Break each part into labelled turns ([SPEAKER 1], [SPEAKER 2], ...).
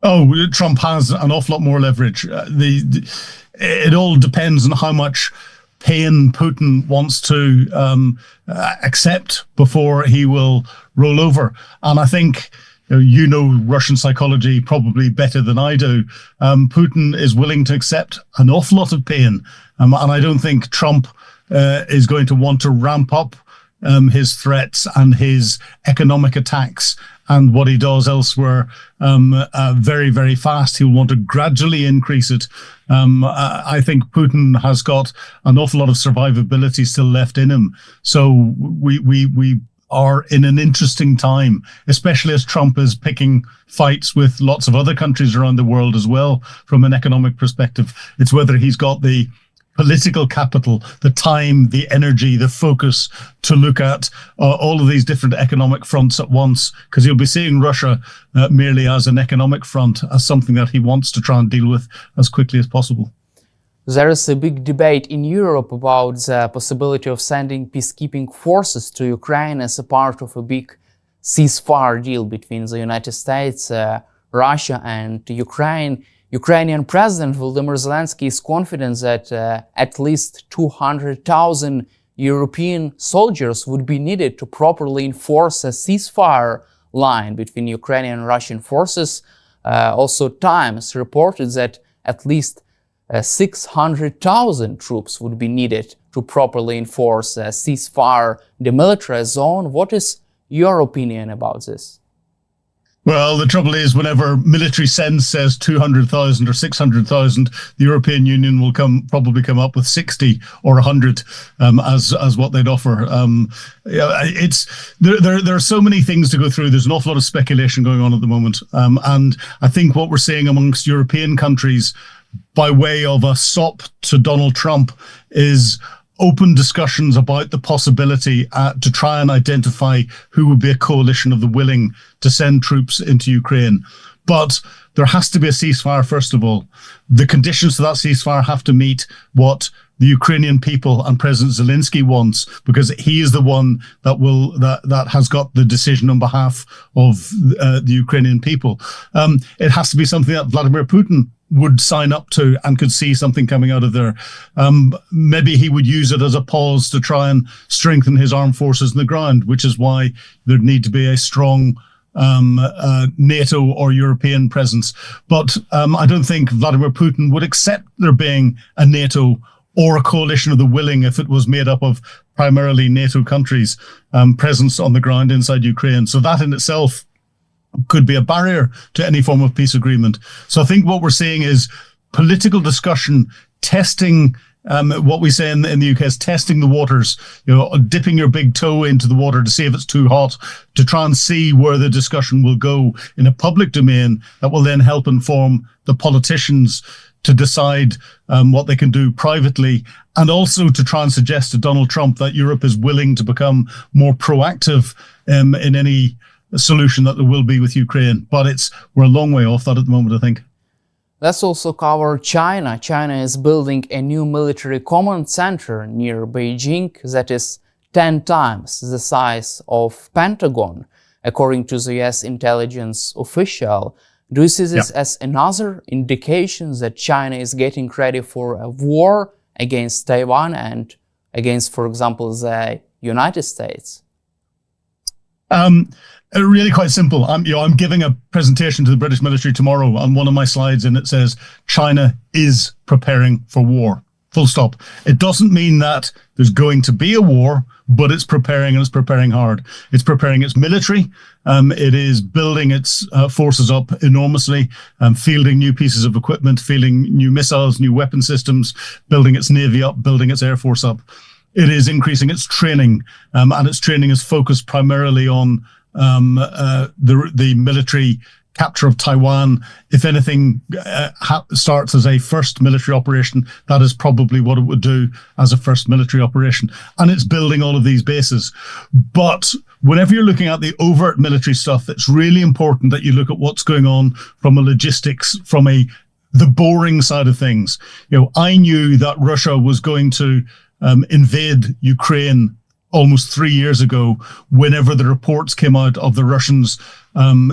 [SPEAKER 1] Oh, Trump has an awful lot more leverage. It all depends on how much pain Putin wants to accept before he will roll over. And I think, you know Russian psychology probably better than I do. Putin is willing to accept an awful lot of pain. And I don't think Trump is going to want to ramp up his threats and his economic attacks and what he does elsewhere very, very fast. He'll want to gradually increase it. I think Putin has got an awful lot of survivability still left in him. So we are in an interesting time, especially as Trump is picking fights with lots of other countries around the world as well. From an economic perspective, it's whether he's got the political capital, the time, the energy, the focus to look at all of these different economic fronts at once, because he'll be seeing Russia merely as an economic front, as something that he wants to try and deal with as quickly as possible.
[SPEAKER 2] There is a big debate in Europe about the possibility of sending peacekeeping forces to Ukraine as a part of a big ceasefire deal between the United States, Russia and Ukraine. Ukrainian President Volodymyr Zelensky is confident that at least 200,000 European soldiers would be needed to properly enforce a ceasefire line between Ukrainian and Russian forces. Also, Times reported that at least 600,000 troops would be needed to properly enforce a ceasefire demilitarized zone. What is your opinion about this?
[SPEAKER 1] Well, the trouble is, whenever military sense says 200,000 or 600,000, the European Union will probably come up with 60 or 100 as what they'd offer. There are so many things to go through. There's an awful lot of speculation going on at the moment, and I think what we're seeing amongst European countries, by way of a sop to Donald Trump, is open discussions about the possibility to try and identify who would be a coalition of the willing to send troops into Ukraine. But there has to be a ceasefire, first of all. The conditions for that ceasefire have to meet what the Ukrainian people and President Zelensky wants, because he is the one that has got the decision on behalf of the Ukrainian people. It has to be something that Vladimir Putin would sign up to and could see something coming out of there. Maybe he would use it as a pause to try and strengthen his armed forces on the ground, which is why there'd need to be a strong NATO or European presence. But I don't think Vladimir Putin would accept there being a NATO or a coalition of the willing if it was made up of primarily NATO countries' presence on the ground inside Ukraine. So that in itself could be a barrier to any form of peace agreement. So I think what we're seeing is political discussion, testing what we say in the UK is testing the waters, dipping your big toe into the water to see if it's too hot, to try and see where the discussion will go in a public domain that will then help inform the politicians to decide what they can do privately, and also to try and suggest to Donald Trump that Europe is willing to become more proactive in any solution that there will be with Ukraine. But we're a long way off that at the moment, I think.
[SPEAKER 2] Let's also cover China. China is building a new military command center near Beijing that is 10 times the size of Pentagon, according to the US intelligence official. Do you see this as another indication that China is getting ready for a war against Taiwan and against, for example, the United States?
[SPEAKER 1] Really quite simple. I'm giving a presentation to the British military tomorrow, and one of my slides in it says China is preparing for war. Full stop. It doesn't mean that there's going to be a war, but it's preparing, and it's preparing hard. It's preparing its military. It is building its forces up enormously, fielding new pieces of equipment, fielding new missiles, new weapon systems, building its navy up, building its air force up. It is increasing its training, and its training is focused primarily on the military capture of Taiwan. If anything starts as a first military operation, that is probably what it would do as a first military operation. And it's building all of these bases. But whenever you're looking at the overt military stuff, it's really important that you look at what's going on from a logistics, from the boring side of things. I knew that Russia was going to invade Ukraine almost 3 years ago, whenever the reports came out of the Russians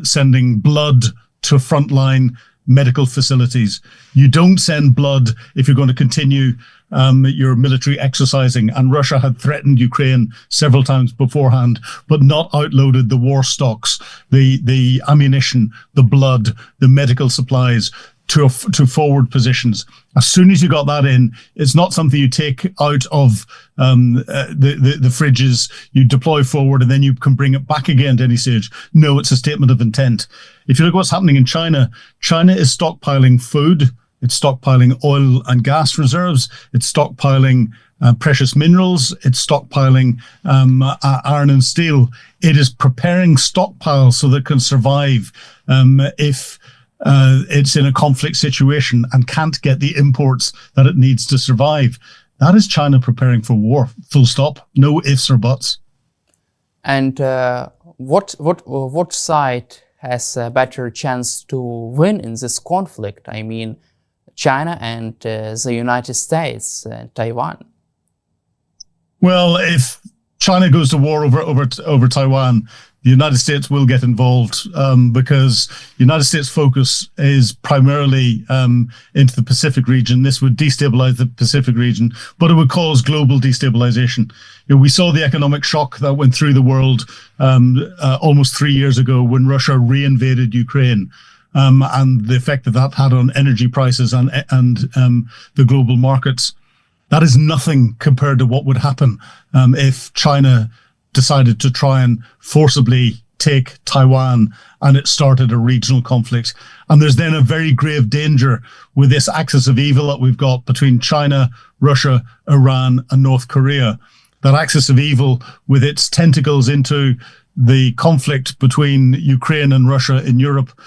[SPEAKER 1] sending blood to frontline medical facilities. You don't send blood if you're going to continue your military exercising. And Russia had threatened Ukraine several times beforehand, but not outloaded the war stocks, the ammunition, the blood, the medical supplies to forward positions. As soon as you got that in, it's not something you take out of the fridges, you deploy forward, and then you can bring it back again at any stage. No, it's a statement of intent. If you look at what's happening in China, China is stockpiling food, it's stockpiling oil and gas reserves, it's stockpiling precious minerals, it's stockpiling iron and steel. It is preparing stockpiles so that it can survive if it's in a conflict situation and can't get the imports that it needs to survive. That is China preparing for war, full stop, no ifs or buts.
[SPEAKER 2] And what side has a better chance to win in this conflict? I mean, China and the United States, Taiwan.
[SPEAKER 1] Well, if China goes to war over Taiwan, the United States will get involved because the United States' focus is primarily into the Pacific region. This would destabilize the Pacific region, but it would cause global destabilization. You know, we saw the economic shock that went through the world almost 3 years ago when Russia reinvaded Ukraine. And the effect that had on energy prices and the global markets. That is nothing compared to what would happen if China decided to try and forcibly take Taiwan and it started a regional conflict. And there's then a very grave danger with this axis of evil that we've got between China, Russia, Iran, and North Korea. That axis of evil with its tentacles into the conflict between Ukraine and Russia in Europe,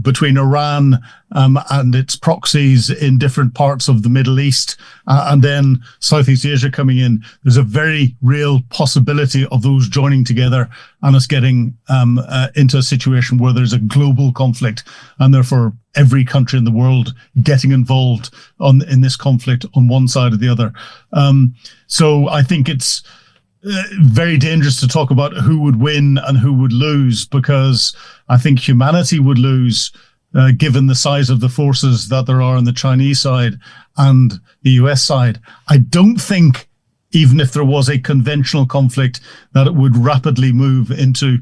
[SPEAKER 1] between Iran and its proxies in different parts of the Middle East, and then Southeast Asia coming in. There's a very real possibility of those joining together and us getting into a situation where there's a global conflict, and therefore every country in the world getting involved in this conflict on one side or the other. So I think it's very dangerous to talk about who would win and who would lose, because I think humanity would lose given the size of the forces that there are on the Chinese side and the US side. I don't think, even if there was a conventional conflict, that it would rapidly move into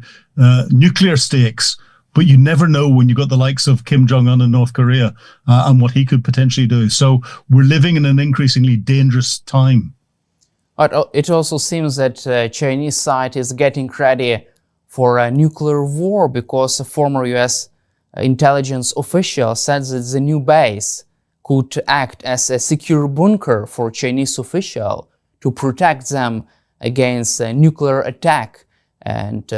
[SPEAKER 1] nuclear stakes. But you never know when you've got the likes of Kim Jong-un in North Korea and what he could potentially do. So we're living in an increasingly dangerous time.
[SPEAKER 2] But it also seems that Chinese side is getting ready for a nuclear war, because a former US intelligence official said that the new base could act as a secure bunker for Chinese officials to protect them against a nuclear attack. And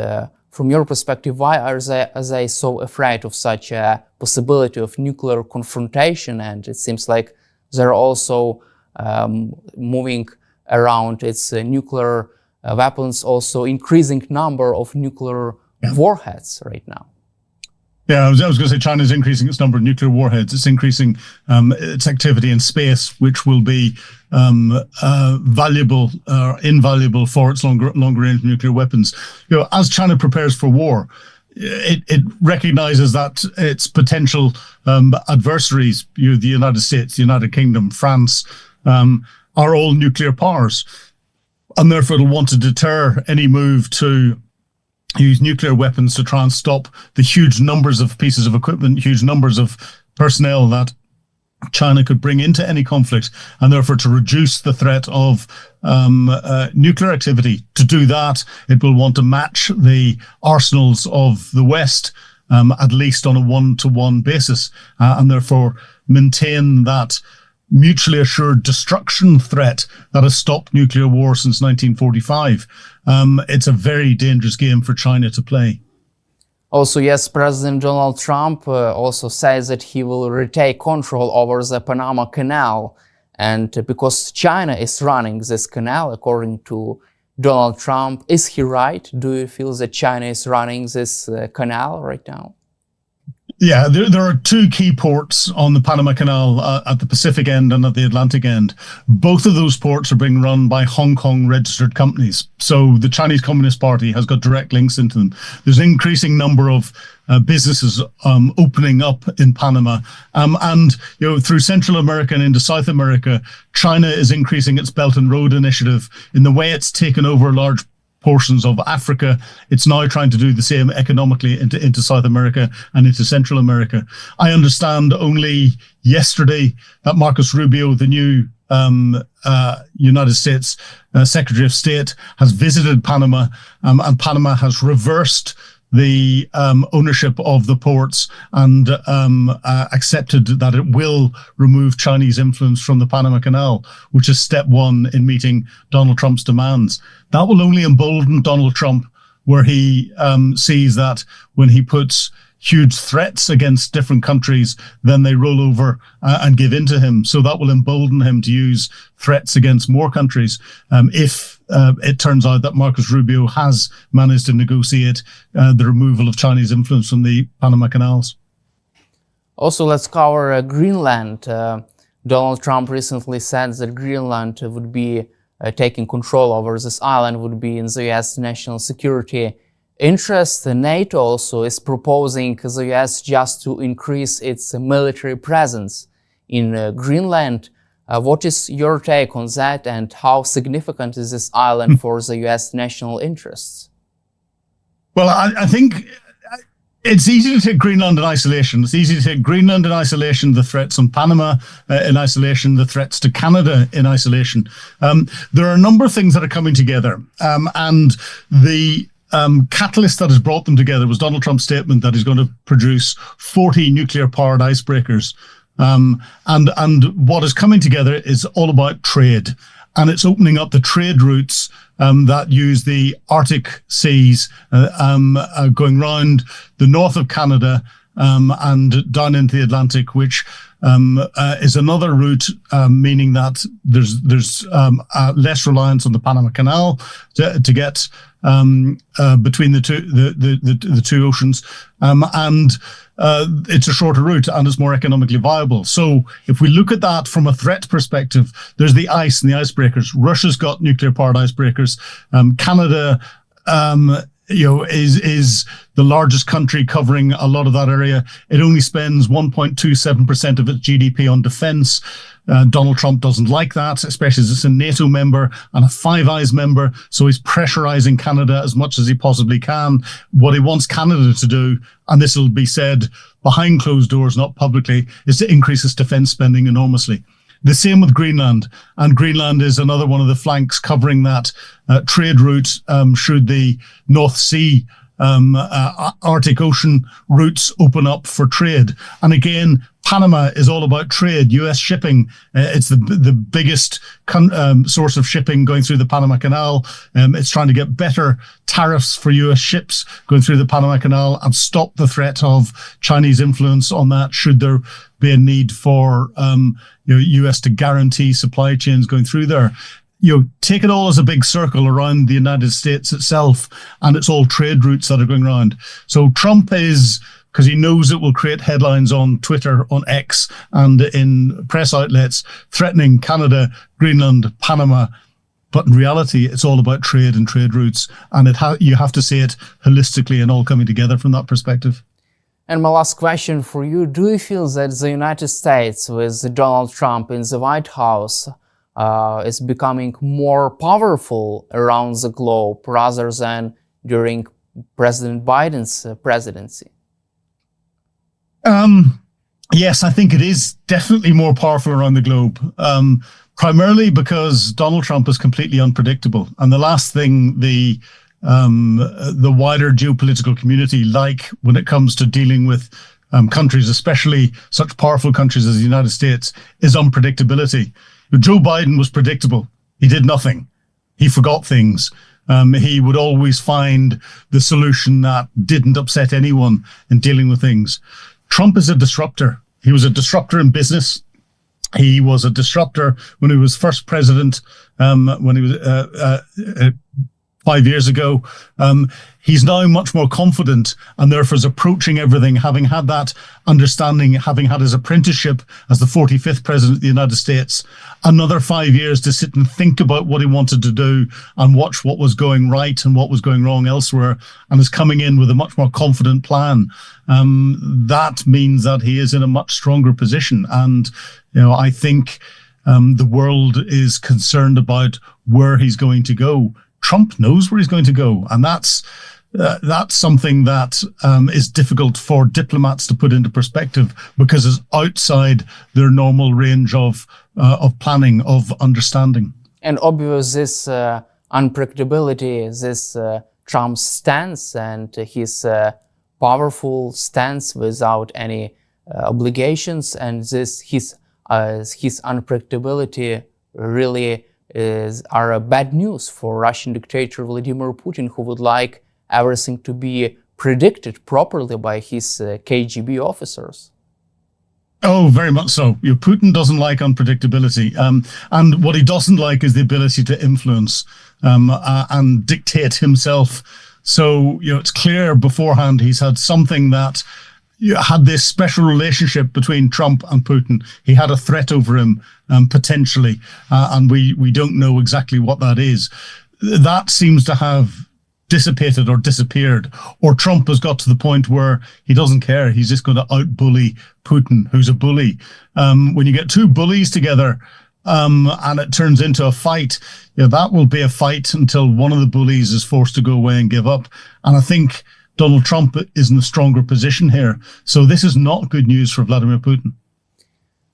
[SPEAKER 2] from your perspective, why are they so afraid of such a possibility of nuclear confrontation? And it seems like they're also moving around its nuclear weapons, also increasing number of nuclear warheads right now.
[SPEAKER 1] Yeah, I was going to say China's increasing its number of nuclear warheads. It's increasing its activity in space, which will be valuable or invaluable for its longer-range nuclear weapons. You know, as China prepares for war, it recognizes that its potential adversaries, the United States, the United Kingdom, France, are all nuclear powers, and therefore it'll want to deter any move to use nuclear weapons to try and stop the huge numbers of pieces of equipment, huge numbers of personnel that China could bring into any conflict, and therefore to reduce the threat of nuclear activity. To do that, it will want to match the arsenals of the West, at least on a one-to-one basis, and therefore maintain that mutually assured destruction threat that has stopped nuclear war since 1945. It's a very dangerous game for China to play.
[SPEAKER 2] Also, yes, President Donald Trump also says that he will retake control over the Panama Canal. And because China is running this canal, according to Donald Trump, is he right? Do you feel that China is running this canal right now?
[SPEAKER 1] Yeah, there are two key ports on the Panama Canal at the Pacific end and at the Atlantic end. Both of those ports are being run by Hong Kong registered companies. So the Chinese Communist Party has got direct links into them. There's an increasing number of businesses opening up in Panama. And through Central America and into South America, China is increasing its Belt and Road Initiative. In the way it's taken over large portions of Africa, it's now trying to do the same economically into South America and into Central America. I understand only yesterday that Marcus Rubio, the new United States Secretary of State, has visited Panama, and Panama has reversed the ownership of the ports and accepted that it will remove Chinese influence from the Panama Canal, which is step one in meeting Donald Trump's demands. That will only embolden Donald Trump, where he sees that when he puts huge threats against different countries, then they roll over and give in to him. So that will embolden him to use threats against more countries if it turns out that Marcus Rubio has managed to negotiate the removal of Chinese influence from the Panama Canals.
[SPEAKER 2] Also, let's cover Greenland. Donald Trump recently said that Greenland would be taking control over this island, would be in the U.S. national security interest. NATO also is proposing the U.S. just to increase its military presence in Greenland. What is your take on that, and how significant is this island for the U.S. national interests?
[SPEAKER 1] Well, I think it's easy to take Greenland in isolation. It's easy to take Greenland in isolation, the threats on Panama in isolation, the threats to Canada in isolation. There are a number of things that are coming together, and the catalyst that has brought them together was Donald Trump's statement that he's going to produce 40 nuclear-powered icebreakers. And what is coming together is all about trade, and it's opening up the trade routes that use the Arctic seas, going round the north of Canada and down into the Atlantic, which is another route, meaning that there's less reliance on the Panama Canal to get between the two oceans, and it's a shorter route and it's more economically viable. So if we look at that from a threat perspective, there's the ice and the icebreakers. Russia's got nuclear-powered icebreakers. Canada is the largest country covering a lot of that area. It only spends 1.27% of its GDP on defense. Donald Trump doesn't like that, especially as it's a NATO member and a Five Eyes member. So he's pressurizing Canada as much as he possibly can. What he wants Canada to do, and this will be said behind closed doors, not publicly, is to increase its defense spending enormously. The same with Greenland, and Greenland is another one of the flanks covering that trade route should the North Sea, Arctic Ocean routes open up for trade. And again, Panama is all about trade, U.S. shipping. It's the biggest source of shipping going through the Panama Canal. It's trying to get better tariffs for U.S. ships going through the Panama Canal and stop the threat of Chinese influence on that should there be a need for U.S. to guarantee supply chains going through there. Take it all as a big circle around the United States itself, and it's all trade routes that are going around. So Trump is, because he knows it will create headlines on Twitter, on X, and in press outlets, threatening Canada, Greenland, Panama. But in reality, it's all about trade and trade routes, and you have to see it holistically and all coming together from that perspective.
[SPEAKER 2] And my last question for you, do you feel that the United States, with Donald Trump in the White House, is becoming more powerful around the globe rather than during President Biden's presidency?
[SPEAKER 1] Yes, I think it is definitely more powerful around the globe, primarily because Donald Trump is completely unpredictable. And the last thing the wider geopolitical community like when it comes to dealing with countries, especially such powerful countries as the United States, is unpredictability. Joe Biden was predictable. He did nothing. He forgot things. He would always find the solution that didn't upset anyone in dealing with things. Trump is a disruptor. He was a disruptor in business. He was a disruptor when he was first president, when he was 5 years ago. He's now much more confident and therefore is approaching everything, having had that understanding, having had his apprenticeship as the 45th president of the United States, another 5 years to sit and think about what he wanted to do and watch what was going right and what was going wrong elsewhere, and is coming in with a much more confident plan. That means that he is in a much stronger position. And, I think the world is concerned about where he's going to go. Trump knows where he's going to go, and that's something that is difficult for diplomats to put into perspective, because it's outside their normal range of planning, of understanding.
[SPEAKER 2] And obviously, this unpredictability, this Trump's stance and his powerful stance without any obligations, and his unpredictability really are bad news for Russian dictator Vladimir Putin, who would like everything to be predicted properly by his KGB officers.
[SPEAKER 1] Oh, very much so. Putin doesn't like unpredictability. And what he doesn't like is the ability to influence and dictate himself. So, it's clear beforehand he's had something that had this special relationship between Trump and Putin. He had a threat over him, potentially, and we don't know exactly what that is. That seems to have dissipated or disappeared, or Trump has got to the point where he doesn't care. He's just going to out-bully Putin, who's a bully. When you get two bullies together and it turns into a fight, that will be a fight until one of the bullies is forced to go away and give up. And I think Donald Trump is in a stronger position here. So this is not good news for Vladimir Putin.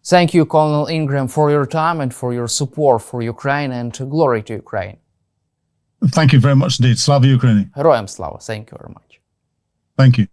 [SPEAKER 2] Thank you, Colonel Ingram, for your time and for your support for Ukraine, and glory to Ukraine.
[SPEAKER 1] Thank you very much indeed. Slava Ukraini.
[SPEAKER 2] Героям слава. Thank you very much.
[SPEAKER 1] Thank you.